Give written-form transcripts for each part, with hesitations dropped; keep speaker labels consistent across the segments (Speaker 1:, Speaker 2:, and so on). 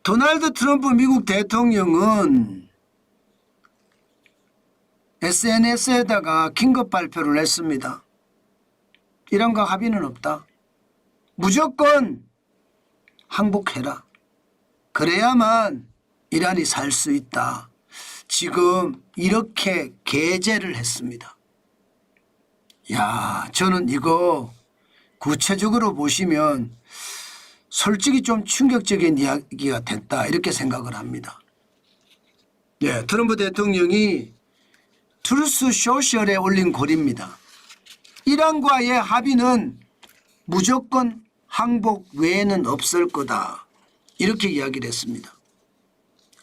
Speaker 1: 도널드 트럼프 미국 대통령은 SNS에다가 긴급 발표를 했습니다. 이란과 합의는 없다. 무조건 항복해라. 그래야만 이란이 살 수 있다. 지금 이렇게 계제를 했습니다. 야, 저는 이거 구체적으로 보시면 솔직히 좀 충격적인 이야기가 됐다 이렇게 생각을 합니다. 네, 트럼프 대통령이 트루스 소셜에 올린 글입니다. 이란과의 합의는 무조건 항복 외에는 없을 거다 이렇게 이야기를 했습니다.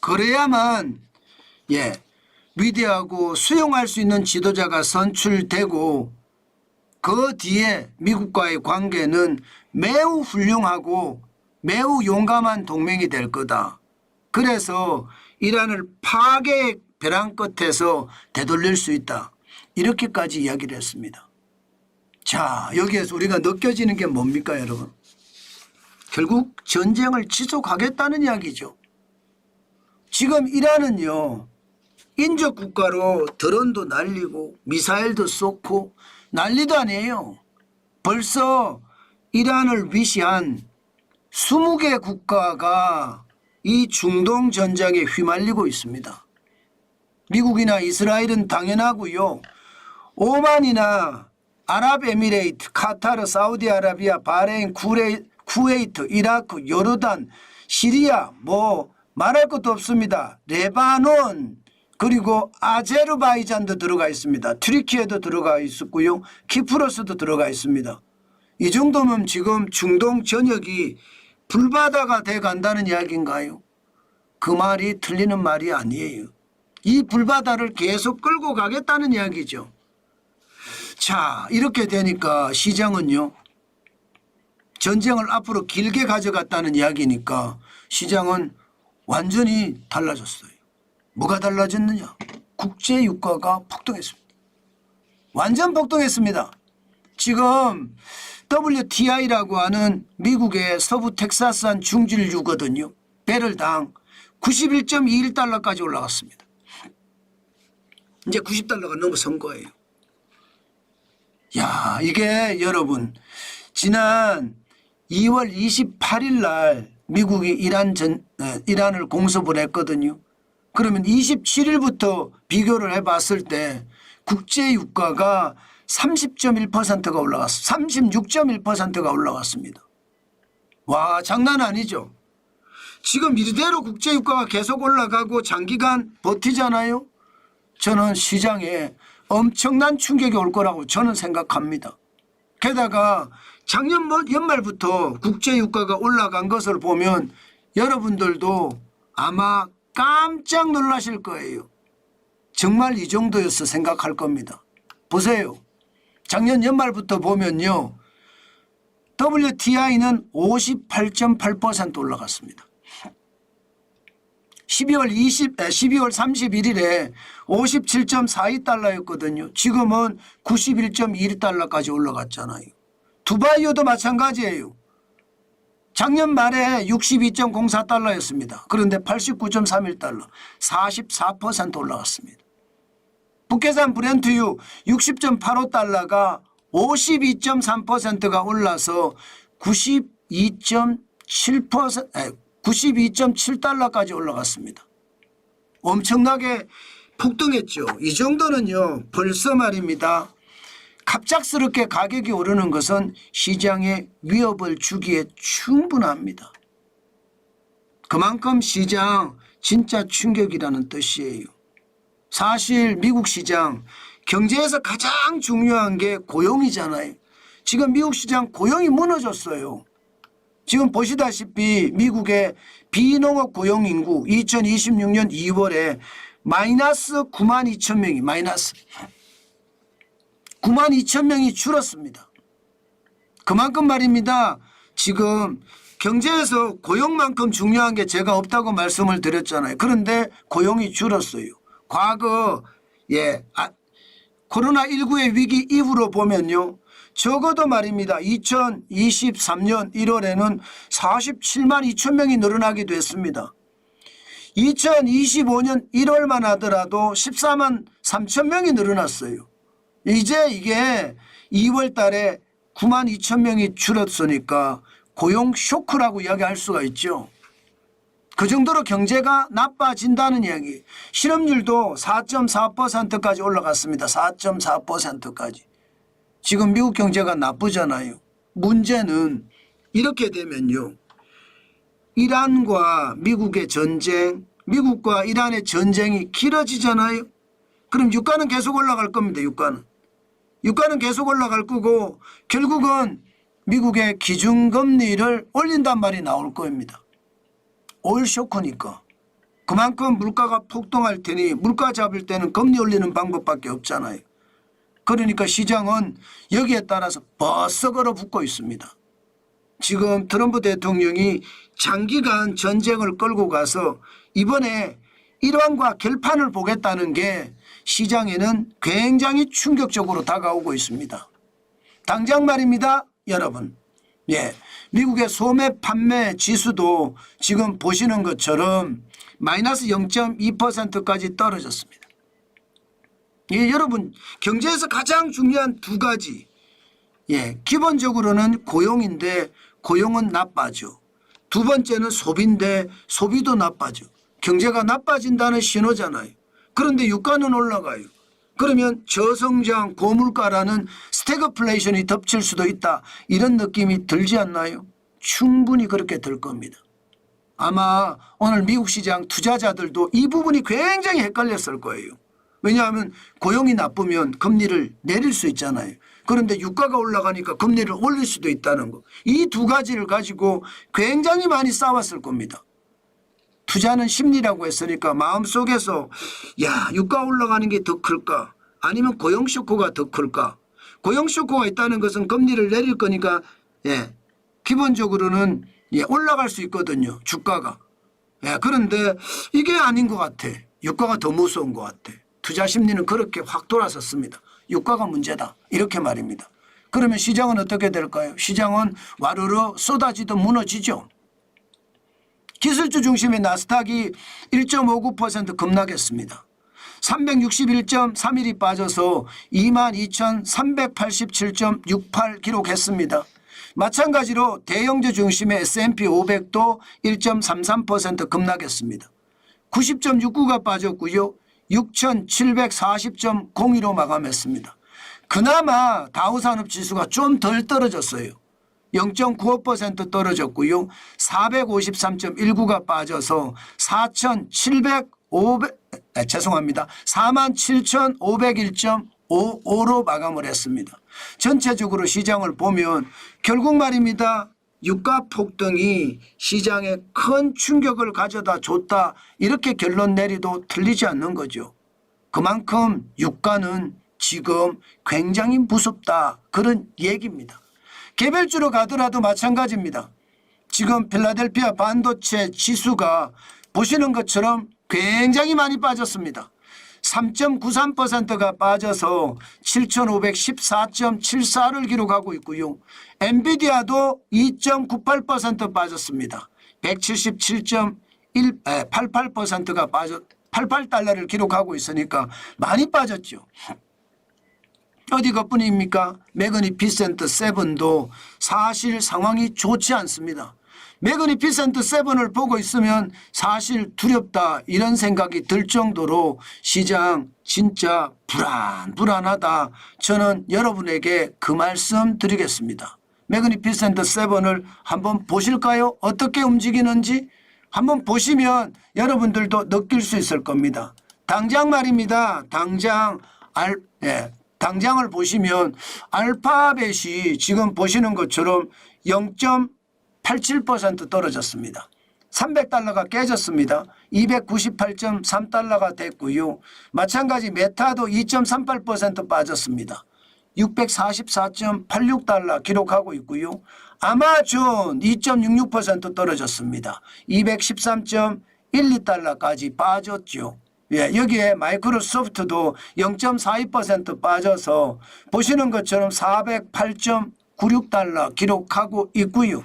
Speaker 1: 그래야만 위대하고 수용할 수 있는 지도자가 선출되고 그 뒤에 미국과의 관계는 매우 훌륭하고 매우 용감한 동맹이 될 거다. 그래서 이란을 파괴의 벼랑 끝에서 되돌릴 수 있다. 이렇게까지 이야기를 했습니다. 자, 여기에서 우리가 느껴지는 게 뭡니까 여러분? 결국 전쟁을 지속하겠다는 이야기죠. 지금 이란은요, 인접 국가로 드론도 날리고 미사일도 쏘고 난리도 아니에요. 벌써 이란을 위시한 20개 국가가 이 중동 전쟁에 휘말리고 있습니다. 미국이나 이스라엘은 당연하고요. 오만이나 아랍에미레이트, 카타르, 사우디아라비아, 바레인, 쿠웨이트, 이라크, 요르단, 시리아 뭐 말할 것도 없습니다. 레바논 그리고 아제르바이잔도 들어가 있습니다. 튀르키예도 들어가 있었고요. 키프로스도 들어가 있습니다. 이 정도면 지금 중동 전역이 불바다가 돼 간다는 이야기인가요? 그 말이 틀리는 말이 아니에요. 이 불바다를 계속 끌고 가겠다는 이야기죠. 자, 이렇게 되니까 시장은요, 전쟁을 앞으로 길게 가져갔다는 이야기니까 시장은 완전히 달라졌어요. 뭐가 달라졌느냐? 국제유가가 폭등했습니다. 완전 폭등했습니다. 지금 WTI라고 하는 미국의 서부 텍사스산 중질유거든요. 배럴당 91.21달러까지 올라갔습니다. 이제 90달러가 넘어선 거예요. 야, 이게 여러분 지난 2월 28일 날 미국이 이란을 공습을 했거든요. 그러면 27일부터 비교를 해봤을 때 국제유가가 30.1%가 올라갔어. 36.1%가 올라갔습니다. 와, 장난 아니죠. 지금 이대로 국제유가가 계속 올라가고 장기간 버티잖아요. 저는 시장에 엄청난 충격이 올 거라고 저는 생각합니다. 게다가 작년 연말부터 국제유가가 올라간 것을 보면 여러분들도 아마 깜짝 놀라실 거예요. 정말 이 정도였어 생각할 겁니다. 보세요. 작년 연말부터 보면요. WTI는 58.8% 올라갔습니다. 12월 31일에 57.42달러였거든요. 지금은 91.21달러까지 올라갔잖아요. 두바이유도 마찬가지예요. 작년 말에 62.04달러였습니다. 그런데 89.31달러, 44% 올라갔습니다. 북해산 브렌트유 60.85달러가 52.3%가 올라서 92.7달러까지 올라갔습니다. 엄청나게 폭등했죠. 이 정도는요, 벌써 말입니다. 갑작스럽게 가격이 오르는 것은 시장에 위협을 주기에 충분합니다. 그만큼 시장 진짜 충격이라는 뜻이에요. 사실 미국 시장 경제에서 가장 중요한 게 고용이잖아요. 지금 미국 시장 고용이 무너졌어요. 지금 보시다시피 미국의 비농업 고용 인구 2026년 2월에 마이너스 9만 2천 명이 마이너스 9만 2천 명이 줄었습니다. 그만큼 말입니다. 지금 경제에서 고용만큼 중요한 게 제가 없다고 말씀을 드렸잖아요. 그런데 고용이 줄었어요. 과거 코로나19의 위기 이후로 보면요. 적어도 말입니다. 2023년 1월에는 47만 2천 명이 늘어나기도 했습니다. 2025년 1월만 하더라도 14만 3천 명이 늘어났어요. 이제 이게 2월 달에 9만 2천 명이 줄었으니까 고용 쇼크라고 이야기할 수가 있죠. 그 정도로 경제가 나빠진다는 이야기. 실업률도 4.4%까지 올라갔습니다. 4.4%까지. 지금 미국 경제가 나쁘잖아요. 문제는 이렇게 되면요. 이란과 미국의 전쟁, 미국과 이란의 전쟁이 길어지잖아요. 그럼 유가는 계속 올라갈 겁니다. 유가는 계속 올라갈 거고 결국은 미국의 기준금리를 올린단 말이 나올 겁니다. 오일 쇼크니까. 그만큼 물가가 폭등할 테니 물가 잡을 때는 금리 올리는 방법밖에 없잖아요. 그러니까 시장은 여기에 따라서 버썩 얼어붙고 있습니다. 지금 트럼프 대통령이 장기간 전쟁을 끌고 가서 이번에 이란과 결판을 보겠다는 게 시장에는 굉장히 충격적으로 다가오고 있습니다. 당장 말입니다. 여러분. 예, 미국의 소매 판매 지수도 지금 보시는 것처럼 마이너스 0.2%까지 떨어졌습니다. 예, 여러분 경제에서 가장 중요한 두 가지. 예, 기본적으로는 고용인데 고용은 나빠져. 두 번째는 소비인데 소비도 나빠져. 경제가 나빠진다는 신호잖아요. 그런데 유가는 올라가요. 그러면 저성장 고물가라는 스태그플레이션이 덮칠 수도 있다. 이런 느낌이 들지 않나요? 충분히 그렇게 들 겁니다. 아마 오늘 미국 시장 투자자들도 이 부분이 굉장히 헷갈렸을 거예요. 왜냐하면 고용이 나쁘면 금리를 내릴 수 있잖아요. 그런데 유가가 올라가니까 금리를 올릴 수도 있다는 거. 이 두 가지를 가지고 굉장히 많이 싸웠을 겁니다. 투자는 심리라고 했으니까 마음속에서 야, 유가 올라가는 게 더 클까? 아니면 고용 쇼크가 더 클까? 고용 쇼크가 있다는 것은 금리를 내릴 거니까 예, 기본적으로는 예, 올라갈 수 있거든요. 주가가. 예, 그런데 이게 아닌 것 같아. 유가가 더 무서운 것 같아. 투자 심리는 그렇게 확 돌아섰습니다. 유가가 문제다. 이렇게 말입니다. 그러면 시장은 어떻게 될까요? 시장은 와르르 쏟아지듯 무너지죠. 기술주 중심의 나스닥이 1.59% 급락했습니다. 361.31이 빠져서 22,387.68 기록했습니다. 마찬가지로 대형주 중심의 S&P 500도 1.33% 급락했습니다. 90.69가 빠졌고요. 6,740.02로 마감했습니다. 그나마 다우산업지수가 좀 덜 떨어졌어요. 0.95% 떨어졌고요. 453.19가 빠져서 47,501.55로 마감을 했습니다. 전체적으로 시장을 보면 결국 말입니다. 유가 폭등이 시장에 큰 충격을 가져다 줬다. 이렇게 결론 내리도 틀리지 않는 거죠. 그만큼 유가는 지금 굉장히 무섭다. 그런 얘기입니다. 개별주로 가더라도 마찬가지입니다. 지금 필라델피아 반도체 지수가 보시는 것처럼 굉장히 많이 빠졌습니다. 3.93%가 빠져서 7,514.74를 기록하고 있고요. 엔비디아도 2.98% 빠졌습니다. 177.88%가 빠져 88달러를 기록하고 있으니까 많이 빠졌죠. 어디 것뿐입니까? 매그니피센트 7도 사실 상황이 좋지 않습니다. 매그니피센트 7을 보고 있으면 사실 두렵다 이런 생각이 들 정도로 시장 진짜 불안하다. 저는 여러분에게 그 말씀 드리겠습니다. 매그니피센트 7을 한번 보실까요? 어떻게 움직이는지 한번 보시면 여러분들도 느낄 수 있을 겁니다. 당장 말입니다. 당장을 보시면 알파벳이 지금 보시는 것처럼 0.87% 떨어졌습니다. 300달러가 깨졌습니다. 298.3달러가 됐고요. 마찬가지 메타도 2.38% 빠졌습니다. 644.86달러 기록하고 있고요. 아마존 2.66% 떨어졌습니다. 213.12달러까지 빠졌죠. 예, 여기에 마이크로소프트도 0.42% 빠져서 보시는 것처럼 408.96달러 기록하고 있고요.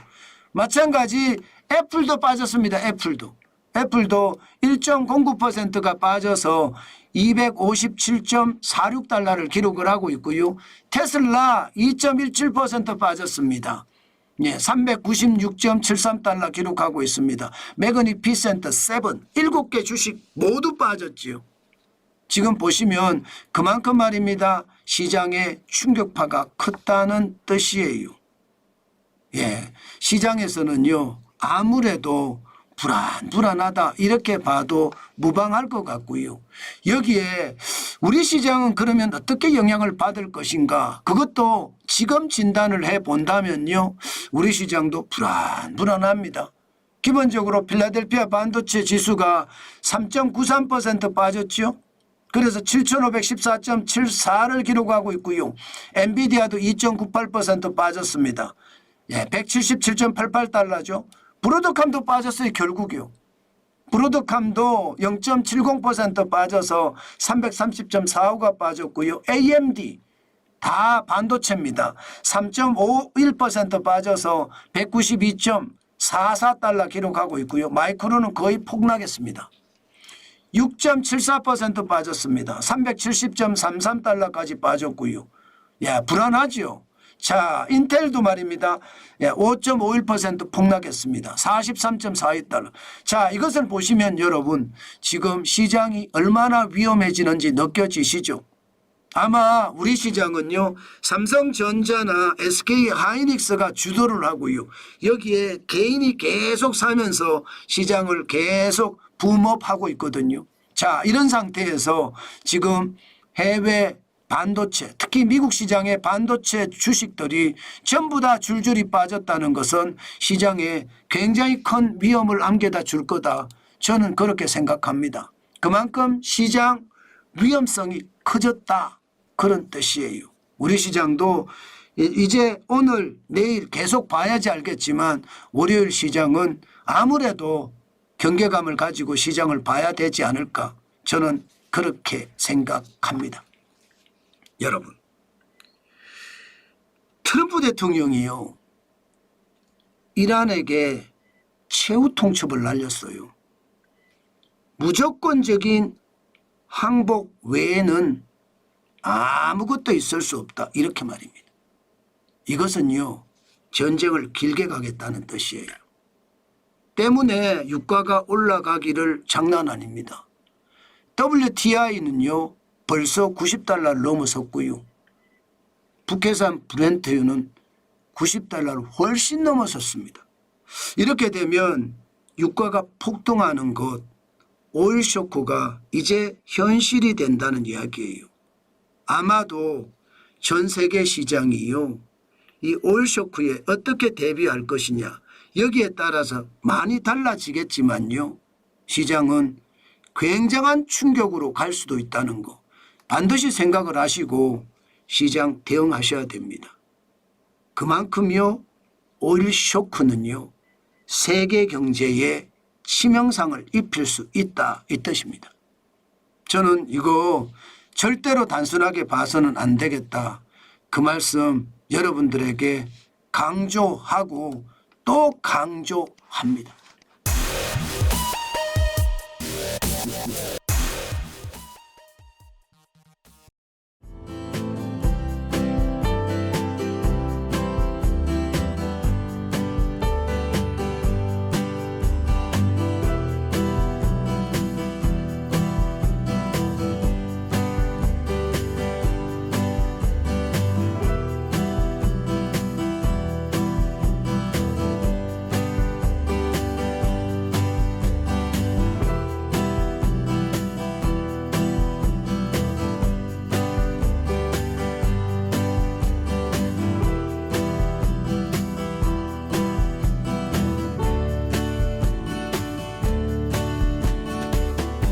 Speaker 1: 마찬가지 애플도 빠졌습니다. 애플도 1.09%가 빠져서 257.46달러를 기록을 하고 있고요. 테슬라 2.17% 빠졌습니다. 예, 396.73달러 기록하고 있습니다. 매그니피센트 7, 7개 주식 모두 빠졌지요. 지금 보시면 그만큼 말입니다. 시장의 충격파가 컸다는 뜻이에요. 예, 시장에서는요, 아무래도 불안하다 이렇게 봐도 무방할 것 같고요. 여기에 우리 시장은 그러면 어떻게 영향을 받을 것인가, 그것도 지금 진단을 해본다면요, 우리 시장도 불안합니다. 기본적으로 필라델피아 반도체 지수가 3.93% 빠졌죠. 그래서 7,514.74를 기록하고 있고요. 엔비디아도 2.98% 빠졌습니다. 예, 177.88달러죠. 브로드컴도 빠졌어요. 결국요. 브로드컴도 0.70% 빠져서 330.45가 빠졌고요. AMD 다 반도체입니다. 3.51% 빠져서 192.44달러 기록하고 있고요. 마이크론은 거의 폭락했습니다. 6.74% 빠졌습니다. 370.33달러까지 빠졌고요. 야, 불안하죠. 자, 인텔도 말입니다. 5.51% 폭락했습니다. 43.42달러. 자, 이것을 보시면 여러분 지금 시장이 얼마나 위험해지는지 느껴지시죠? 아마 우리 시장은요, 삼성전자나 SK하이닉스가 주도를 하고요. 여기에 개인이 계속 사면서 시장을 계속 붐업하고 있거든요. 자, 이런 상태에서 지금 해외 반도체, 특히 미국 시장의 반도체 주식들이 전부 다 줄줄이 빠졌다는 것은 시장에 굉장히 큰 위험을 안겨다 줄 거다. 저는 그렇게 생각합니다. 그만큼 시장 위험성이 커졌다, 그런 뜻이에요. 우리 시장도 이제 오늘 내일 계속 봐야지 알겠지만 월요일 시장은 아무래도 경계감을 가지고 시장을 봐야 되지 않을까, 저는 그렇게 생각합니다. 여러분, 트럼프 대통령이요, 이란에게 최후 통첩을 날렸어요. 무조건적인 항복 외에는 아무것도 있을 수 없다, 이렇게 말입니다. 이것은요, 전쟁을 길게 가겠다는 뜻이에요. 때문에 유가가 올라가기를 장난 아닙니다. WTI는요 벌써 90달러를 넘어섰고요. 북해산 브렌트유는 90달러를 훨씬 넘어섰습니다. 이렇게 되면 유가가 폭등하는 것, 오일 쇼크가 이제 현실이 된다는 이야기예요. 아마도 전 세계 시장이요, 이 오일 쇼크에 어떻게 대비할 것이냐, 여기에 따라서 많이 달라지겠지만요, 시장은 굉장한 충격으로 갈 수도 있다는 거 반드시 생각을 하시고 시장 대응하셔야 됩니다. 그만큼요, 오일 쇼크는요, 세계 경제에 치명상을 입힐 수 있다, 이 뜻입니다. 저는 이거 절대로 단순하게 봐서는 안 되겠다, 그 말씀 여러분들에게 강조하고 또 강조합니다.